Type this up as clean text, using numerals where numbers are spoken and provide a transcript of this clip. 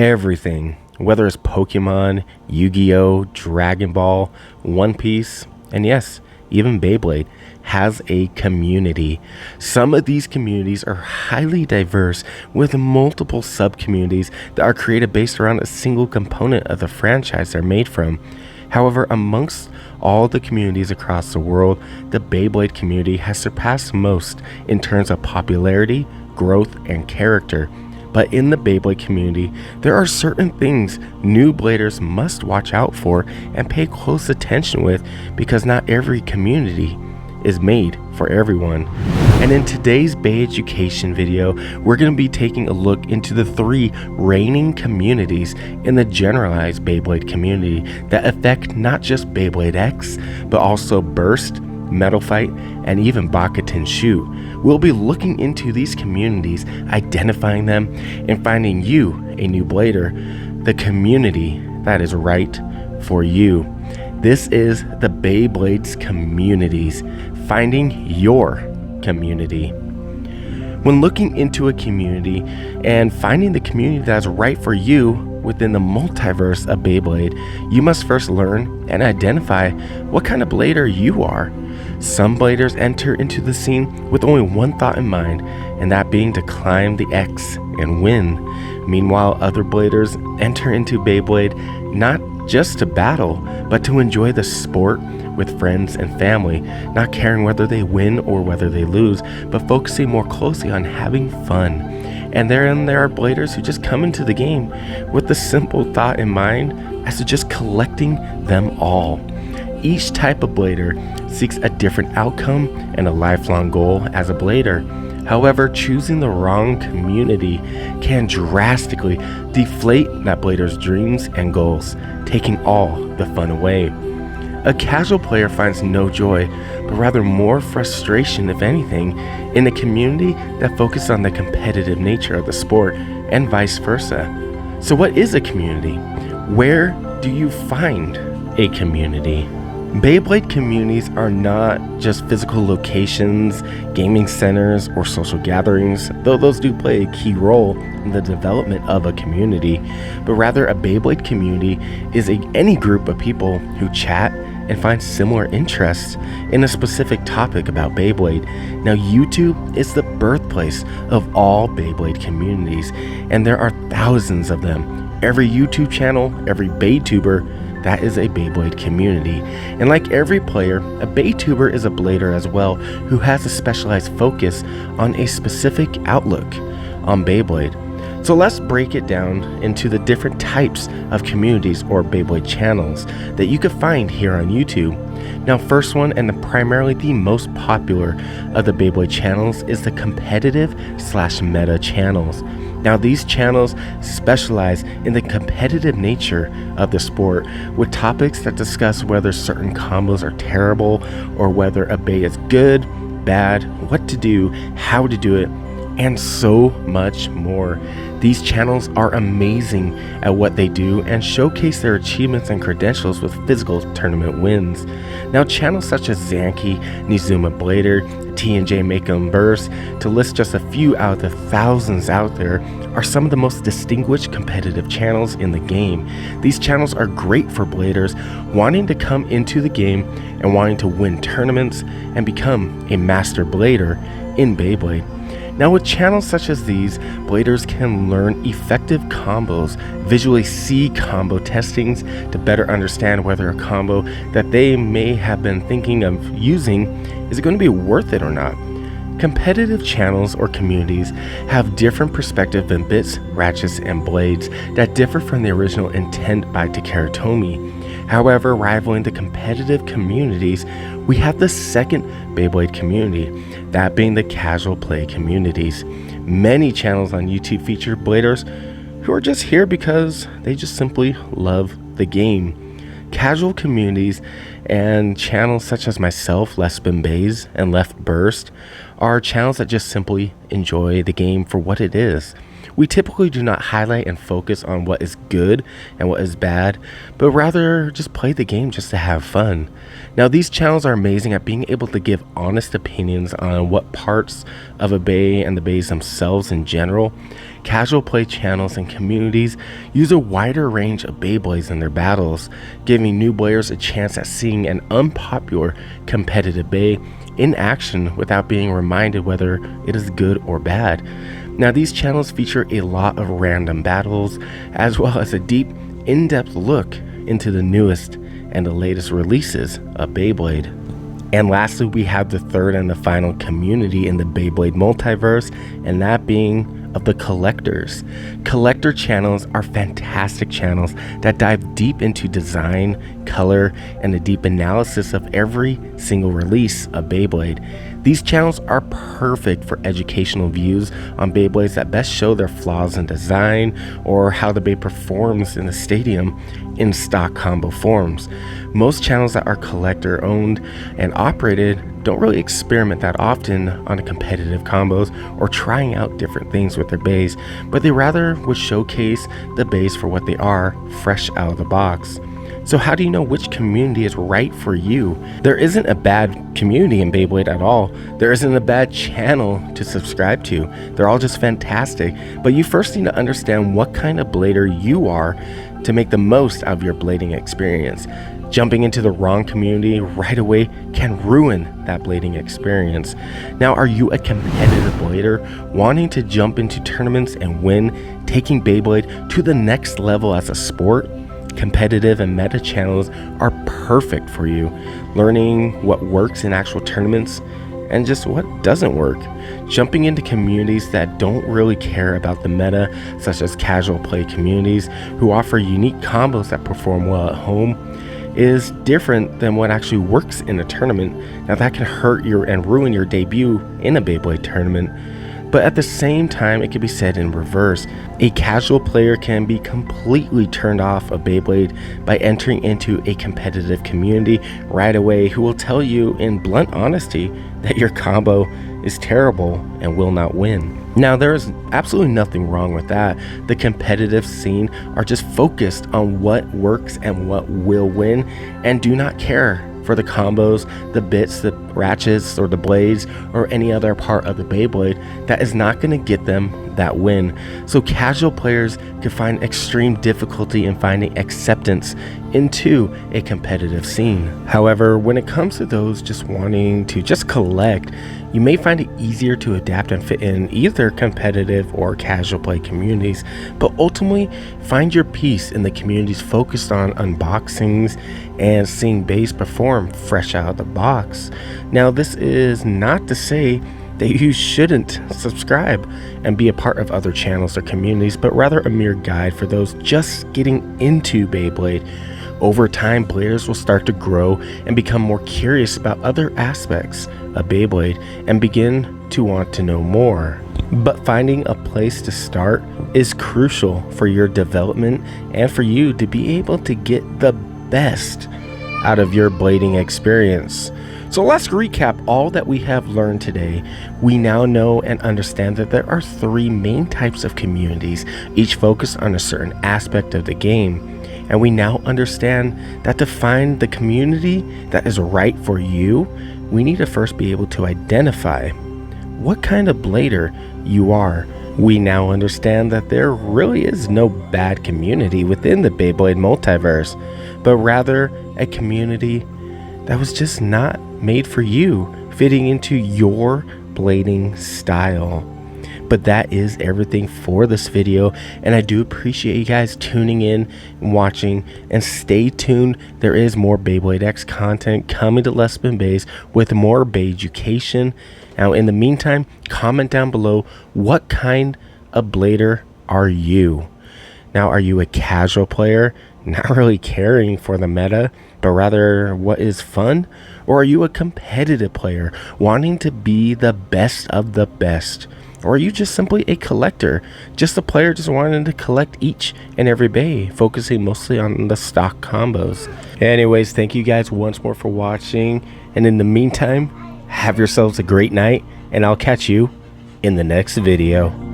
everything, whether it's Pokemon, Yu-Gi-Oh, Dragon Ball, One Piece, and yes, even Beyblade has a community. Some of these communities are highly diverse with multiple sub-communities that are created based around a single component of the franchise they're made from. However, amongst all the communities across the world, the Beyblade community has surpassed most in terms of popularity, growth, and character. But in the Beyblade community, there are certain things new bladers must watch out for and pay close attention with, because not every community is made for everyone. And in today's Bay Education video, we're going to be taking a look into the 3 reigning communities in the generalized Beyblade community that affect not just Beyblade X, but also Burst, Metal Fight, and even Bakuten Shoot. We'll be looking into these communities, identifying them, and finding you a new blader, the community that is right for you. This is the Beyblade's Communities, finding your community. When looking into a community and finding the community that's right for you within the multiverse of Beyblade, you must first learn and identify what kind of blader you are. Some bladers enter into the scene with only one thought in mind, and that being to climb the X and win. Meanwhile, other bladers enter into Beyblade not just to battle, but to enjoy the sport with friends and family, not caring whether they win or whether they lose, but focusing more closely on having fun. And then there are bladers who just come into the game with the simple thought in mind as to just collecting them all. Each type of blader seeks a different outcome and a lifelong goal as a blader. However, choosing the wrong community can drastically deflate that blader's dreams and goals, taking all the fun away. A casual player finds no joy, but rather more frustration, if anything, in a community that focuses on the competitive nature of the sport, and vice versa. So what is a community? Where do you find a community? Beyblade communities are not just physical locations, gaming centers, or social gatherings, though those do play a key role in the development of a community, but rather a Beyblade community is any group of people who chat and find similar interests in a specific topic about Beyblade. Now, YouTube is the birthplace of all Beyblade communities, and there are thousands of them. Every YouTube channel, every Baytuber, that is a Beyblade community. And like every player, a Baytuber is a blader as well, who has a specialized focus on a specific outlook on Beyblade. So let's break it down into the different types of communities or Beyblade channels that you could find here on YouTube. Now, first one, and primarily the most popular of the Beyblade channels, is the competitive/meta channels. Now, these channels specialize in the competitive nature of the sport, with topics that discuss whether certain combos are terrible or whether a Bey is good, bad, what to do, how to do it, and so much more. These channels are amazing at what they do and showcase their achievements and credentials with physical tournament wins. Now, channels such as Zankye, Nizuma Blader, T&J Make Em Burst, to list just a few out of the thousands out there, are some of the most distinguished competitive channels in the game. These channels are great for bladers wanting to come into the game and wanting to win tournaments and become a master blader in Beyblade. Now, with channels such as these, bladers can learn effective combos, visually see combo testings to better understand whether a combo that they may have been thinking of using is going to be worth it or not. Competitive channels or communities have different perspective than bits, ratchets, and blades that differ from the original intent by Takara Tomy. However, rivaling the competitive communities, we have the second Beyblade community, that being the casual play communities. Many channels on YouTube feature bladers who are just here because they just simply love the game. Casual communities And channels such as myself, Leftburst and Leftburst, are channels that just simply enjoy the game for what it is. We typically do not highlight and focus on what is good and what is bad, but rather just play the game just to have fun. Now, these channels are amazing at being able to give honest opinions on what parts of a bay and the bays themselves in general. Casual play channels and communities use a wider range of Beyblades in their battles, giving new players a chance at seeing an unpopular competitive bay in action without being reminded whether it is good or bad. Now, these channels feature a lot of random battles, as well as a deep, in-depth look into the newest and the latest releases of Beyblade. And lastly, we have the third and the final community in the Beyblade multiverse, and that being of the collectors. Collector channels are fantastic channels that dive deep into design, color, and the deep analysis of every single release of Beyblade. These channels are perfect for educational views on Beyblades that best show their flaws in design or how the bay performs in the stadium in stock combo forms. Most channels that are collector owned and operated don't really experiment that often on competitive combos or trying out different things with their bays, but they rather would showcase the bays for what they are, fresh out of the box. So how do you know which community is right for you? There isn't a bad community in Beyblade at all. There isn't a bad channel to subscribe to. They're all just fantastic. But you first need to understand what kind of blader you are to make the most out of your blading experience. Jumping into the wrong community right away can ruin that blading experience. Now, are you a competitive blader wanting to jump into tournaments and win, taking Beyblade to the next level as a sport? Competitive and meta channels are perfect for you, learning what works in actual tournaments and just what doesn't work. Jumping into communities that don't really care about the meta, such as casual play communities who offer unique combos that perform well at home, is different than what actually works in a tournament. Now, that can hurt your and ruin your debut in a Beyblade tournament. But at the same time, it can be said in reverse. A casual player can be completely turned off of Beyblade by entering into a competitive community right away who will tell you in blunt honesty that your combo is terrible and will not win. Now, there is absolutely nothing wrong with that. The competitive scene are just focused on what works and what will win and do not care for the combos, the bits, the ratchets, or the blades, or any other part of the Beyblade that is not going to get them that win. So casual players can find extreme difficulty in finding acceptance into a competitive scene. However, when it comes to those just wanting to just collect, you may find it easier to adapt and fit in either competitive or casual play communities, but ultimately find your peace in the communities focused on unboxings and seeing bays perform fresh out of the box. Now, this is not to say that you shouldn't subscribe and be a part of other channels or communities, but rather a mere guide for those just getting into Beyblade. Over time, bladers will start to grow and become more curious about other aspects of Beyblade and begin to want to know more. But finding a place to start is crucial for your development and for you to be able to get the best out of your blading experience. So let's recap all that we have learned today. We now know and understand that there are 3 main types of communities, each focused on a certain aspect of the game. And we now understand that to find the community that is right for you, we need to first be able to identify what kind of blader you are. We now understand that there really is no bad community within the Beyblade multiverse, but rather a community that was just not made for you, fitting into your blading style. But that is everything for this video, and I do appreciate you guys tuning in and watching, and stay tuned. There is more Beyblade X content coming to Let's Spin Bays with more bay education. Now, in the meantime, comment down below, what kind of blader are you? Now, are you a casual player, not really caring for the meta, but rather what is fun? Or are you a competitive player, wanting to be the best of the best? Or are you just simply a collector, just a player just wanting to collect each and every bay, focusing mostly on the stock combos? Anyways, thank you guys once more for watching, and in the meantime, have yourselves a great night, and I'll catch you in the next video.